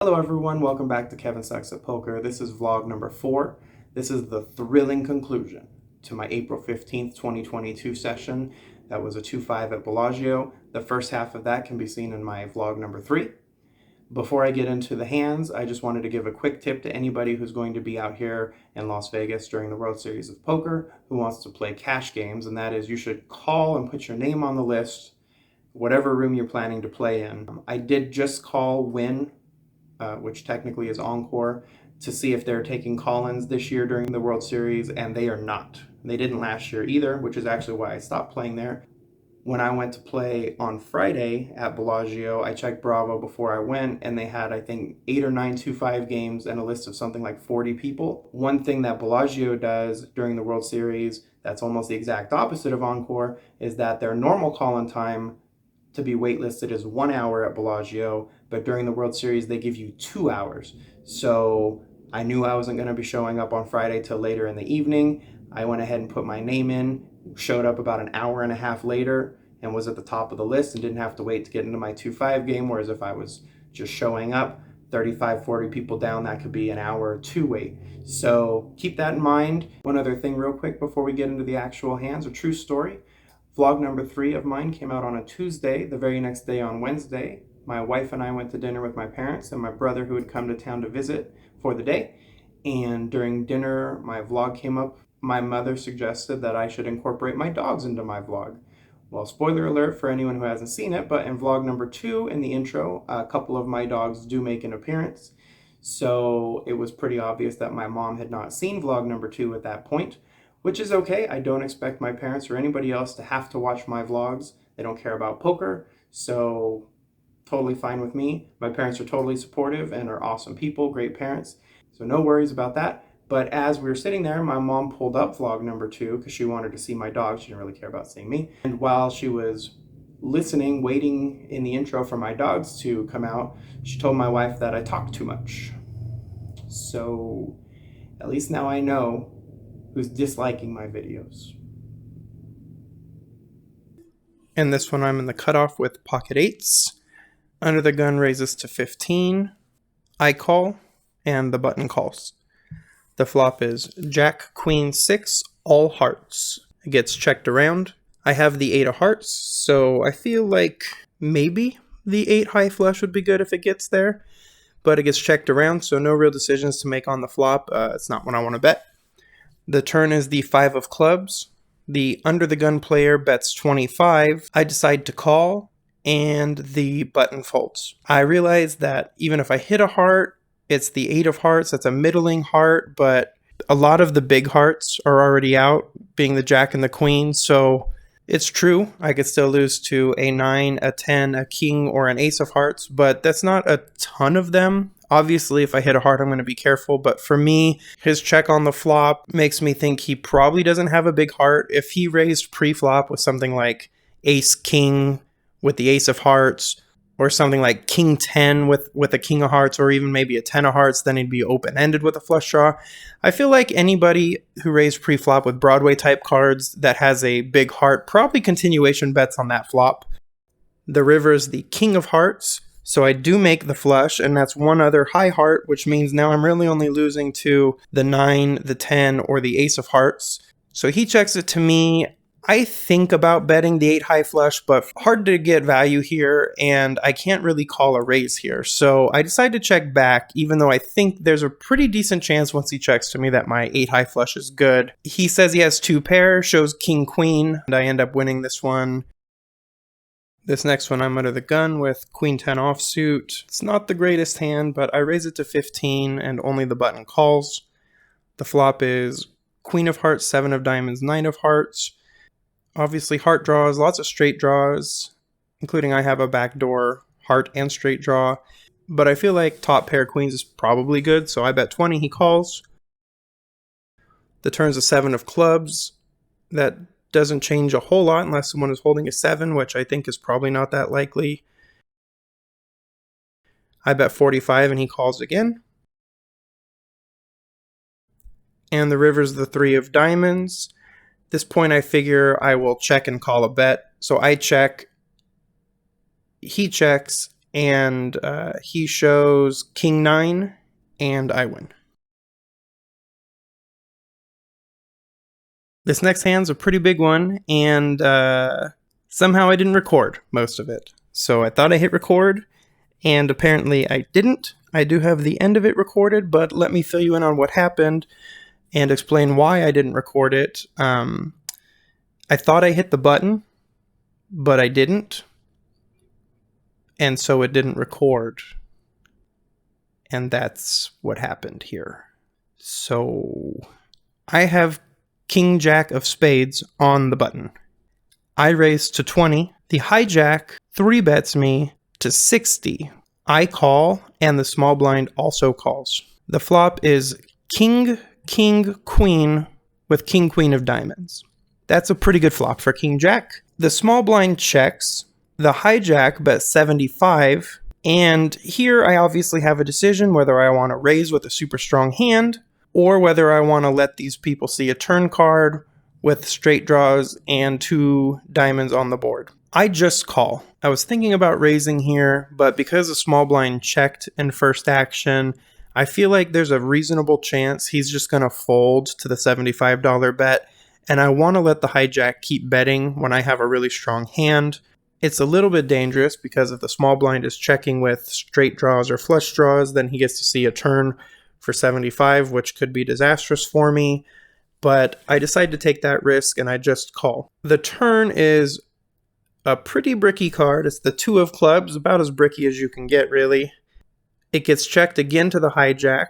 Hello everyone, welcome back to Kevin Sucks at Poker. This is vlog number 4. This is the thrilling conclusion to my April 15th, 2022 session. That was a 2-5 at Bellagio. The first half of that can be seen in my vlog number 3. Before I get into the hands, I just wanted to give a quick tip to anybody who's going to be out here in Las Vegas during the World Series of Poker who wants to play cash games, and that is you should call and put your name on the list, whatever room you're planning to play in. I did just call Win, which technically is Encore, to see if they're taking call-ins this year during the World Series, and they are not. They didn't last year either, which is actually why I stopped playing there. When I went to play on Friday at Bellagio, I checked Bravo before I went, and they had, I think, 8 or 9 2-5 games and a list of something like 40 people. One thing that Bellagio does during the World Series that's almost the exact opposite of Encore is that their normal call-in time to be waitlisted is 1 hour at Bellagio, but during the World Series they give you 2 hours. So I knew I wasn't going to be showing up on Friday till later in the evening. I went ahead and put my name in, showed up about an hour and a half later, and was at the top of the list and didn't have to wait to get into my 2-5 game, whereas if I was just showing up 35, 40 people down, that could be an hour or two wait. So keep that in mind. One other thing real quick before we get into the actual hands, a true story. Vlog number 3 of mine came out on a Tuesday. The very next day on Wednesday, my wife and I went to dinner with my parents and my brother who had come to town to visit for the day. And during dinner, my vlog came up. My mother suggested that I should incorporate my dogs into my vlog. Well, spoiler alert for anyone who hasn't seen it, but in vlog number 2, in the intro, a couple of my dogs do make an appearance. So it was pretty obvious that my mom had not seen vlog number 2 at that point, which is okay. I don't expect my parents or anybody else to have to watch my vlogs. They don't care about poker, so totally fine with me. My parents are totally supportive and are awesome people, great parents, so no worries about that. But as we were sitting there, my mom pulled up vlog number 2 because she wanted to see my dog. She didn't really care about seeing me. And while she was listening, waiting in the intro for my dogs to come out, she told my wife that I talked too much. So at least now I know who's disliking my videos. In this one, I'm in the cutoff with pocket 8s. Under the gun raises to 15. I call, and the button calls. The flop is Jack, Queen, 6, all hearts. It gets checked around. I have the 8 of hearts, so I feel like maybe the 8 high flush would be good if it gets there, but it gets checked around, so no real decisions to make on the flop. It's not what I want to bet. The turn is the 5 of clubs. The under the gun player bets 25. I decide to call, and the button folds. I realize that even if I hit a heart, it's the 8 of hearts. That's a middling heart, but a lot of the big hearts are already out, being the Jack and the Queen, so it's true. I could still lose to a 9, a 10, a king, or an ace of hearts, but that's not a ton of them. Obviously, if I hit a heart, I'm going to be careful, but for me, his check on the flop makes me think he probably doesn't have a big heart. If he raised pre-flop with something like ace-king with the ace of hearts, or something like king 10 with a king of hearts, or even maybe a 10 of hearts, then he'd be open-ended with a flush draw. I feel like anybody who raised pre-flop with Broadway-type cards that has a big heart, probably continuation bets on that flop. The river is the king of hearts, so I do make the flush, and that's one other high heart, which means now I'm really only losing to the 9, the 10, or the ace of hearts. So he checks it to me. I think about betting the 8 high flush, but hard to get value here, and I can't really call a raise here. So I decide to check back, even though I think there's a pretty decent chance once he checks to me that my 8 high flush is good. He says he has 2 pair, shows king queen, and I end up winning this one. This next one I'm under the gun with queen 10 offsuit. It's not the greatest hand, but I raise it to 15 and only the button calls. The flop is queen of hearts, 7 of diamonds, 9 of hearts. Obviously heart draws, lots of straight draws, including I have a backdoor heart and straight draw. But I feel like top pair queens is probably good, so I bet 20, he calls. The turn's a 7 of clubs. That doesn't change a whole lot unless someone is holding a 7, which I think is probably not that likely. I bet 45 and he calls again. And the river's the 3 of diamonds. At this point I figure I will check and call a bet. So I check, he checks, and he shows king 9, and I win. This next hand's a pretty big one, and somehow I didn't record most of it. So I thought I hit record, and apparently I didn't. I do have the end of it recorded, but let me fill you in on what happened and explain why I didn't record it. I thought I hit the button, but I didn't, and so it didn't record. And that's what happened here. So I have King Jack of spades on the button. I raise to 20. The hijack 3-bets me to 60. I call, and the small blind also calls. The flop is king, king, queen with king, queen of diamonds. That's a pretty good flop for king jack. The small blind checks. The hijack bets 75. And here I obviously have a decision whether I want to raise with a super strong hand or whether I want to let these people see a turn card with straight draws and 2 diamonds on the board. I just call. I was thinking about raising here, but because the small blind checked in first action, I feel like there's a reasonable chance he's just going to fold to the $75 bet, and I want to let the hijack keep betting when I have a really strong hand. It's a little bit dangerous because if the small blind is checking with straight draws or flush draws, then he gets to see a turn for 75, which could be disastrous for me. But I decide to take that risk and I just call. The turn is a pretty bricky card. It's the 2 of clubs, about as bricky as you can get, really. It gets checked again to the hijack.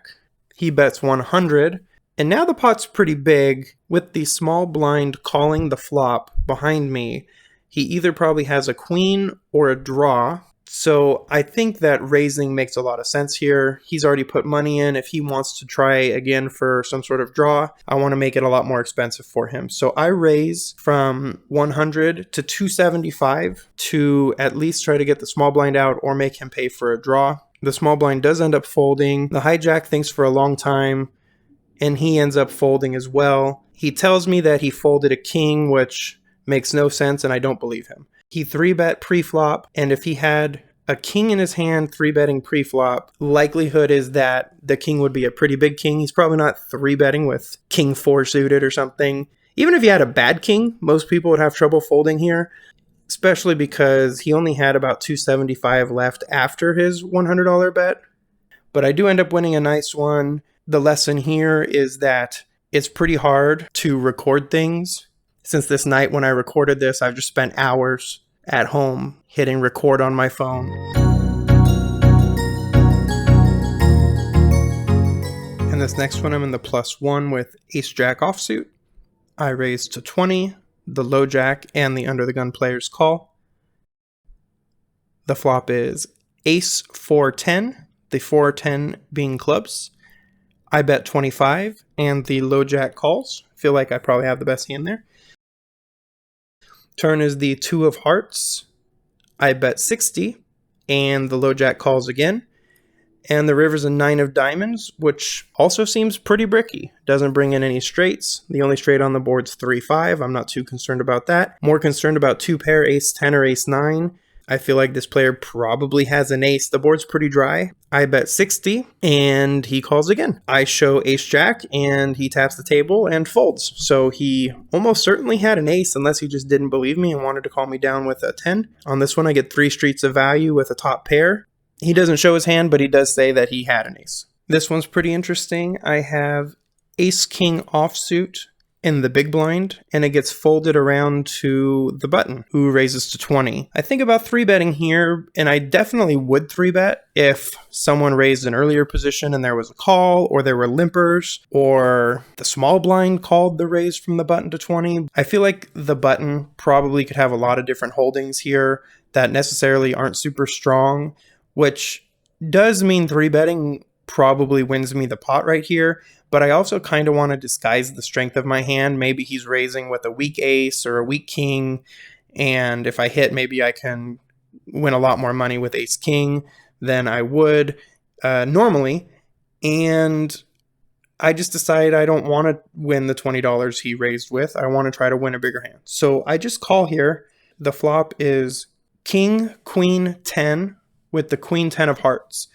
He bets 100. And now the pot's pretty big. With the small blind calling the flop behind me, he either probably has a queen or a draw. So I think that raising makes a lot of sense here. He's already put money in. If he wants to try again for some sort of draw, I want to make it a lot more expensive for him. So I raise from 100 to 275 to at least try to get the small blind out or make him pay for a draw. The small blind does end up folding. The hijack thinks for a long time, and he ends up folding as well. He tells me that he folded a king, which makes no sense, and I don't believe him. He 3-bet pre-flop, and if he had a king in his hand 3-betting pre-flop, likelihood is that the king would be a pretty big king. He's probably not 3-betting with king 4 suited or something. Even if he had a bad king, most people would have trouble folding here, especially because he only had about 275 left after his $100 bet. But I do end up winning a nice one. The lesson here is that it's pretty hard to record things. Since this night when I recorded this, I've just spent hours at home hitting record on my phone. And this next one, I'm in the +1 with ace-jack offsuit. I raise to 20. The low jack and the under the gun players call. The flop is ace 4-10, the 4-10 being clubs. I bet 25, and the low jack calls. Feel like I probably have the best hand there. Turn is the 2 of hearts. I bet 60, and the low jack calls again. And the river's a 9 of diamonds, which also seems pretty bricky. Doesn't bring in any straights. The only straight on the board's 3-5. I'm not too concerned about that. More concerned about 2-pair ace-10 or ace-9. I feel like this player probably has an ace. The board's pretty dry. I bet 60, and he calls again. I show ace-jack, and he taps the table and folds. So he almost certainly had an ace, unless he just didn't believe me and wanted to call me down with a 10. On this one, I get 3 streets of value with a top pair. He doesn't show his hand, but he does say that he had an ace. This one's pretty interesting. I have ace-king offsuit in the big blind, and it gets folded around to the button, who raises to 20. I think about 3-betting here, and I definitely would 3-bet if someone raised an earlier position and there was a call, or there were limpers, or the small blind called the raise from the button to 20. I feel like the button probably could have a lot of different holdings here that necessarily aren't super strong, which does mean 3-betting probably wins me the pot right here, but I also kind of want to disguise the strength of my hand. Maybe he's raising with a weak ace or a weak king, and if I hit, maybe I can win a lot more money with ace-king than I would normally, and I just decided I don't want to win the $20 he raised with. I want to try to win a bigger hand. So I just call here. The flop is king, queen, 10, with the queen 10 of hearts.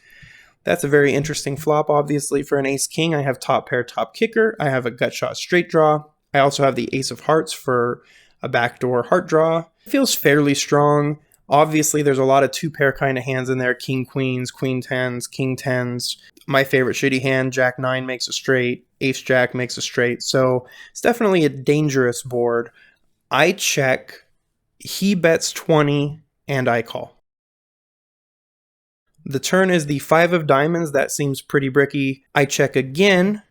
That's a very interesting flop, obviously, for an ace king. I have top pair, top kicker. I have a gut shot straight draw. I also have the ace of hearts for a backdoor heart draw. It feels fairly strong. Obviously, there's a lot of two pair kind of hands in there. King queens, queen tens, king tens. My favorite shitty hand, jack 9 makes a straight. Ace jack makes a straight. So it's definitely a dangerous board. I check. He bets 20 and I call. The turn is the 5 of diamonds. That seems pretty bricky. I check again.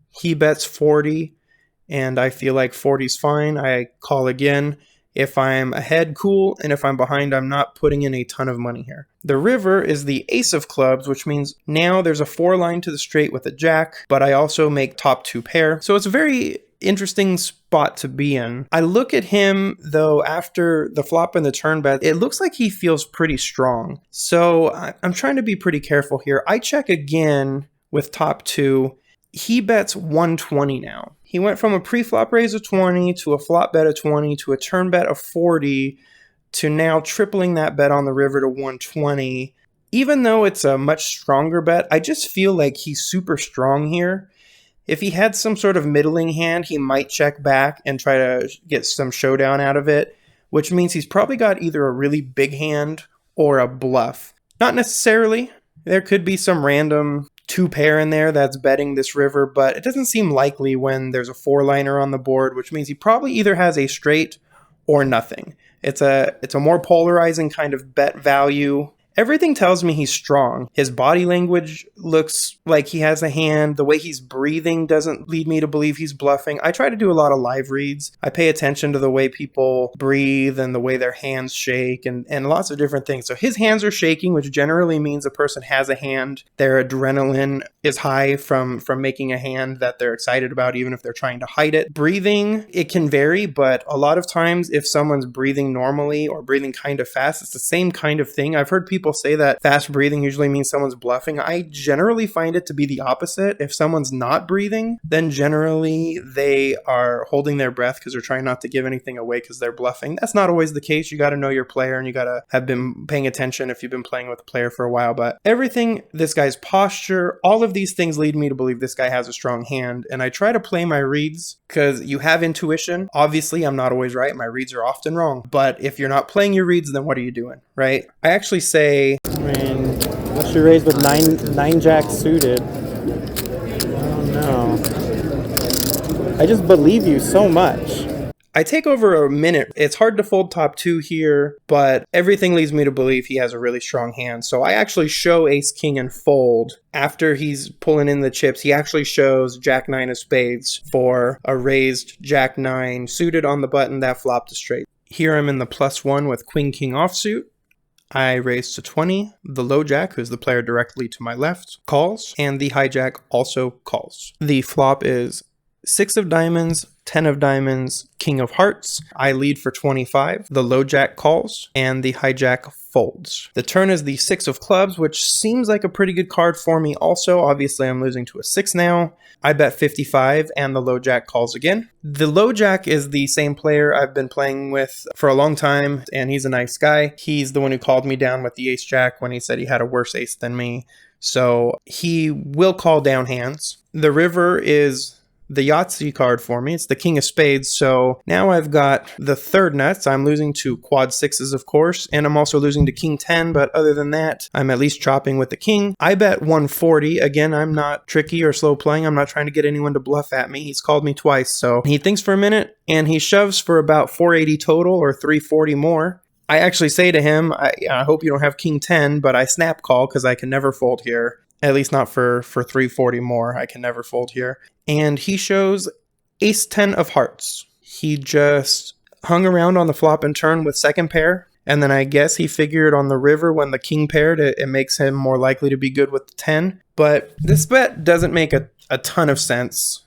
He bets 40, and I feel like 40's fine. I call again. If I'm ahead, cool, and if I'm behind, I'm not putting in a ton of money here. The river is the ace of clubs, which means now there's a 4 line to the straight with a jack, but I also make top 2 pair. So it's a very interesting spot to be in. I look at him, though, after the flop and the turn bet, it looks like he feels pretty strong. So I'm trying to be pretty careful here. I check again with top 2. He bets 120 now. He went from a pre-flop raise of 20 to a flop bet of 20 to a turn bet of 40 to now tripling that bet on the river to 120. Even though it's a much stronger bet, I just feel like he's super strong here. If he had some sort of middling hand, he might check back and try to get some showdown out of it, which means he's probably got either a really big hand or a bluff. Not necessarily. There could be some random 2 pair in there that's betting this river, but it doesn't seem likely when there's a 4-liner on the board, which means he probably either has a straight or nothing. It's a more polarizing kind of bet value. Everything tells me he's strong. His body language looks like he has a hand. The way he's breathing doesn't lead me to believe he's bluffing. I try to do a lot of live reads. I pay attention to the way people breathe and the way their hands shake and lots of different things. So his hands are shaking, which generally means a person has a hand. Their adrenaline is high from making a hand that they're excited about, even if they're trying to hide it. Breathing, it can vary, but a lot of times if someone's breathing normally or breathing kind of fast, it's the same kind of thing. I've heard people say that fast breathing usually means someone's bluffing. I generally find it to be the opposite. If someone's not breathing, then generally they are holding their breath because they're trying not to give anything away because they're bluffing. That's not always the case. You got to know your player and you got to have been paying attention if you've been playing with a player for a while. But everything, this guy's posture, all of these things lead me to believe this guy has a strong hand. And I try to play my reads because you have intuition. Obviously, I'm not always right. My reads are often wrong. But if you're not playing your reads, then what are you doing, right? I actually say, unless you raise with nine jacks suited. I don't know. I just believe you so much. I take over a minute. It's hard to fold top 2 here, but everything leads me to believe he has a really strong hand. So I actually show ace king and fold. After he's pulling in the chips, he actually shows jack 9 of spades for a raised jack 9 suited on the button that flopped to straight. Here I'm in the +1 with queen king offsuit. I raise to 20. The low jack, who's the player directly to my left, calls, and the hijack also calls. The flop is 6 of diamonds, 10 of diamonds, king of hearts. I lead for 25. The low jack calls, and the hijack folds. The turn is the 6 of clubs, which seems like a pretty good card for me also. Obviously, I'm losing to a 6 now. I bet 55, and the low jack calls again. The low jack is the same player I've been playing with for a long time, and he's a nice guy. He's the one who called me down with the ace jack when he said he had a worse ace than me. So he will call down hands. The river is the Yahtzee card for me. It's the king of spades. So now I've got the third nuts. I'm losing to quad 6s, of course, and I'm also losing to king 10. But other than that, I'm at least chopping with the king. I bet 140. Again, I'm not tricky or slow playing. I'm not trying to get anyone to bluff at me. He's called me twice. So he thinks for a minute and he shoves for about 480 total or 340 more. I actually say to him, I hope you don't have king 10, but I snap call because I can never fold here. At least not for 340 more. I can never fold here. And he shows ace 10 of hearts. He just hung around on the flop and turn with second pair. And then I guess he figured on the river when the king paired, it makes him more likely to be good with the 10. But this bet doesn't make a ton of sense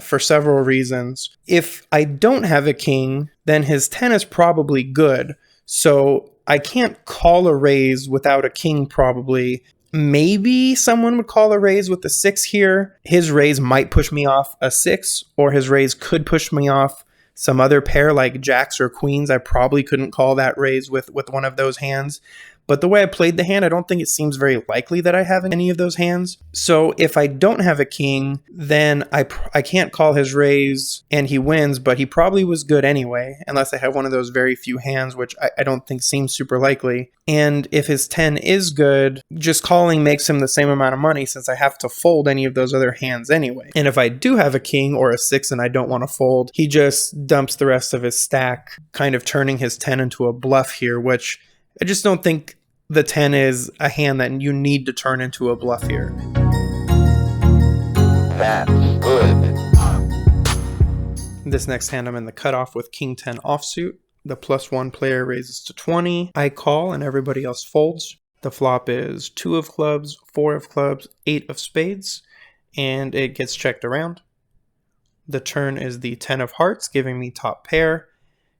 for several reasons. If I don't have a king, then his 10 is probably good. So I can't call a raise without a king probably. Maybe someone would call a raise with the 6 here. His raise might push me off a 6, or his raise could push me off some other pair like jacks or queens. I probably couldn't call that raise with one of those hands. But the way I played the hand, I don't think it seems very likely that I have any of those hands. So if I don't have a king, then I can't call his raise and he wins, but he probably was good anyway, unless I have one of those very few hands, which I don't think seems super likely. And if his 10 is good, just calling makes him the same amount of money since I have to fold any of those other hands anyway. And if I do have a king or a 6 and I don't want to fold, he just dumps the rest of his stack, kind of turning his 10 into a bluff here, which I just don't think the 10 is a hand that you need to turn into a bluff here. That's good. This next hand I'm in the cutoff with king 10 offsuit. The +1 player raises to 20. I call and everybody else folds. The flop is 2 of clubs, 4 of clubs, 8 of spades, and it gets checked around. The turn is the 10 of hearts, giving me top pair.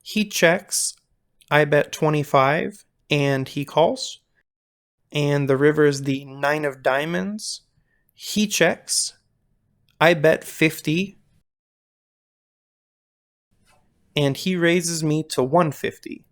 He checks. I bet 25. And he calls. And the river is the 9 of diamonds. He checks. I bet 50. And he raises me to 150.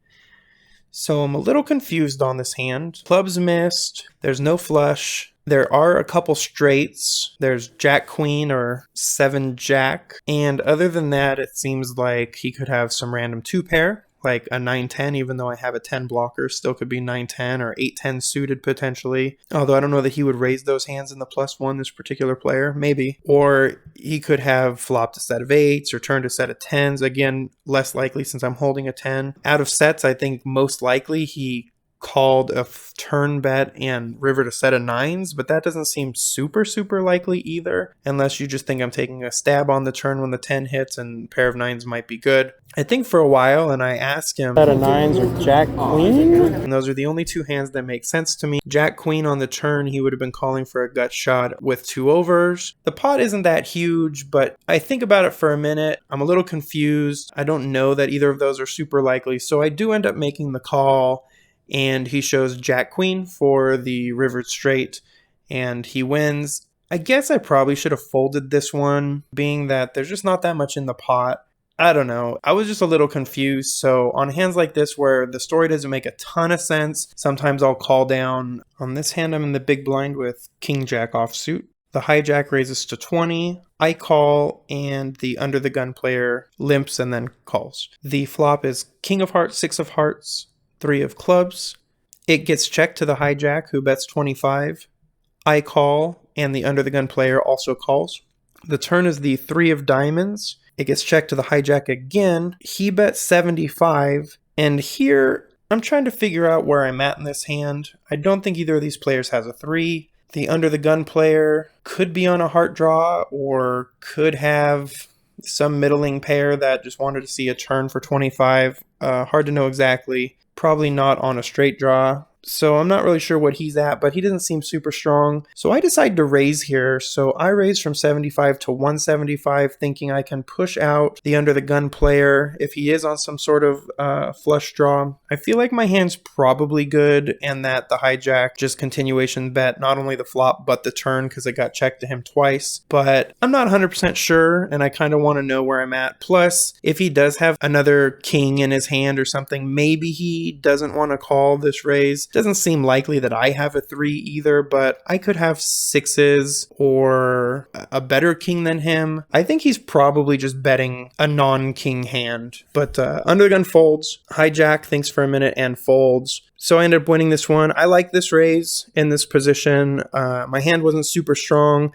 So I'm a little confused on this hand. Clubs missed. There's no flush. There are a couple straights. There's Jack Queen or 7 Jack. And other than that, it seems like he could have some random 2 pair. Like a 9-10, even though I have a 10 blocker, still could be 9-10 or 8-10 suited potentially. Although I don't know that he would raise those hands in the +1, this particular player, maybe. Or he could have flopped a set of 8s or turned a set of 10s. Again, less likely since I'm holding a 10. Out of sets, I think most likely he called a turn bet and rivered a set of 9s, but that doesn't seem super likely either, unless you just think I'm taking a stab on the turn when the 10 hits and a pair of 9s might be good. I think for a while, and I asked him, Set of 9s or Jack Queen? and those are the only 2 hands that make sense to me. Jack Queen on the turn, he would have been calling for a gut shot with 2 overs. The pot isn't that huge, but I think about it for a minute. I'm a little confused. I don't know that either of those are super likely, so I do end up making the call. And he shows Jack Queen for the rivered straight, and he wins. I guess I probably should have folded this one, being that there's just not that much in the pot. I don't know. I was just a little confused. So on hands like this where the story doesn't make a ton of sense, sometimes I'll call down. On this hand, I'm in the big blind with King Jack offsuit. The hijack raises to 20. I call, and the under the gun player limps and then calls. The flop is King of hearts, 6 of hearts, 3 of clubs. It gets checked to the hijack, who bets 25. I call, and the under the gun player also calls. The turn is the 3 of diamonds. It gets checked to the hijack again. He bets 75. And here, I'm trying to figure out where I'm at in this hand. I don't think either of these players has a 3. The under the gun player could be on a heart draw, or could have some middling pair that just wanted to see a turn for 25. Hard to know exactly. Probably not on a straight draw. So I'm not really sure what he's at, but he doesn't seem super strong. So I decide to raise here. So I raise from 75 to 175, thinking I can push out the under the gun player if he is on some sort of flush draw. I feel like my hand's probably good, and that the hijack just continuation bet not only the flop but the turn, because it got checked to him twice. But I'm not 100% sure, and I kind of want to know where I'm at. Plus, if he does have another king in his hand or something, maybe he doesn't want to call this raise. Doesn't seem likely that I have a 3 either, but I could have 6s or a better king than him. I think he's probably just betting a non-king hand. But under the gun folds. Hijack thinks for a minute and folds. So I ended up winning this one. I like this raise in this position. My hand wasn't super strong.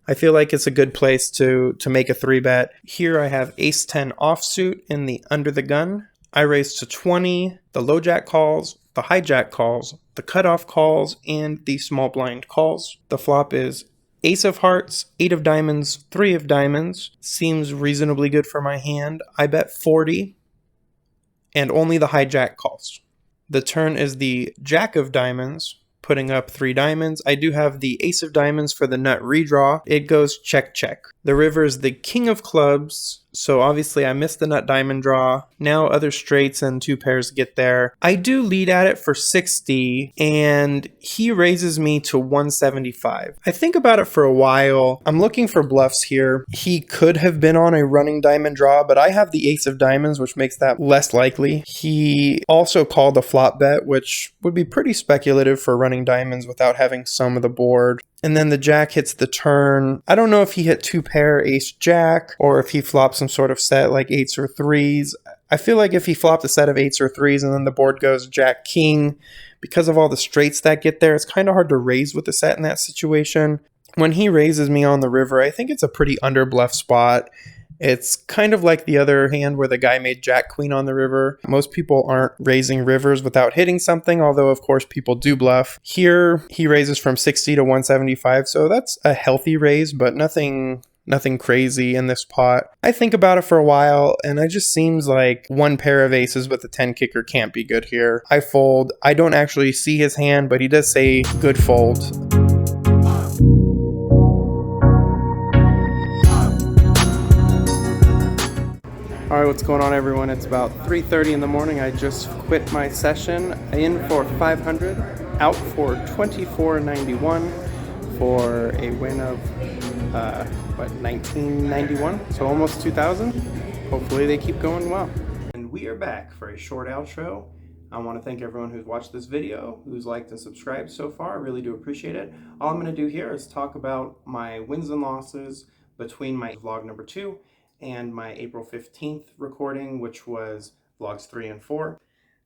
I feel like it's a good place to make a 3-bet. Here I have ace-10 offsuit in the under the gun. I raise to 20. The low jack calls. The hijack calls, the cutoff calls, and the small blind calls. The flop is Ace of hearts, 8 of diamonds, 3 of diamonds. Seems reasonably good for my hand. I bet 40, and only the hijack calls. The turn is the Jack of diamonds, putting up 3 diamonds. I do have the Ace of diamonds for the nut redraw. It goes check, check. The river is the King of clubs. So obviously I missed the nut diamond draw. Now other straights and 2 pairs get there. I do lead at it for 60 and he raises me to 175. I think about it for a while. I'm looking for bluffs here. He could have been on a running diamond draw, but I have the ace of diamonds, which makes that less likely. He also called a flop bet, which would be pretty speculative for running diamonds without having some of the board. And then the jack hits the turn. I don't know if he hit 2 pair ace jack or if he flopped some sort of set like 8s or 3s. I feel like if he flopped a set of 8s or 3s and then the board goes jack king, because of all the straights that get there, it's kind of hard to raise with the set in that situation. When he raises me on the river, I think it's a pretty under bluff spot. It's kind of like the other hand where the guy made jack queen on the river. Most people aren't raising rivers without hitting something, although of course people do bluff. Here he raises from 60 to 175, so that's a healthy raise, but nothing crazy in this pot. I think about it for a while and it just seems like 1 pair of aces with a 10 kicker can't be good here. I fold. I don't actually see his hand, but he does say good fold. All right, what's going on, everyone? It's about 3:30 in the morning. I just quit my session. In for 500, out for 24.91 for a win of 1991, so almost 2,000. Hopefully they keep going well. And we are back for a short outro. I want to thank everyone who's watched this video, who's liked and subscribed so far. I really do appreciate it. All I'm going to do here is talk about my wins and losses between my vlog number 2 and my April 15th recording, which was vlogs 3 and 4.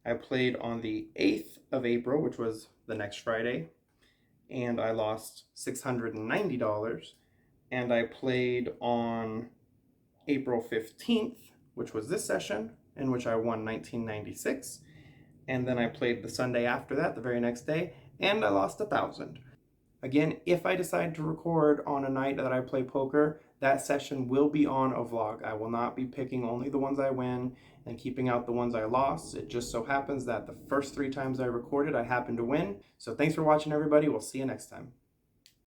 I played on the 8th of April, which was the next Friday, and I lost $690. And I played on April 15th, which was this session, in which I won $19.96. And then I played the Sunday after that, the very next day, and I lost $1,000. Again, if I decide to record on a night that I play poker, that session will be on a vlog. I will not be picking only the ones I win and keeping out the ones I lost. It just so happens that the first 3 times I recorded, I happened to win. So thanks for watching, everybody. We'll see you next time.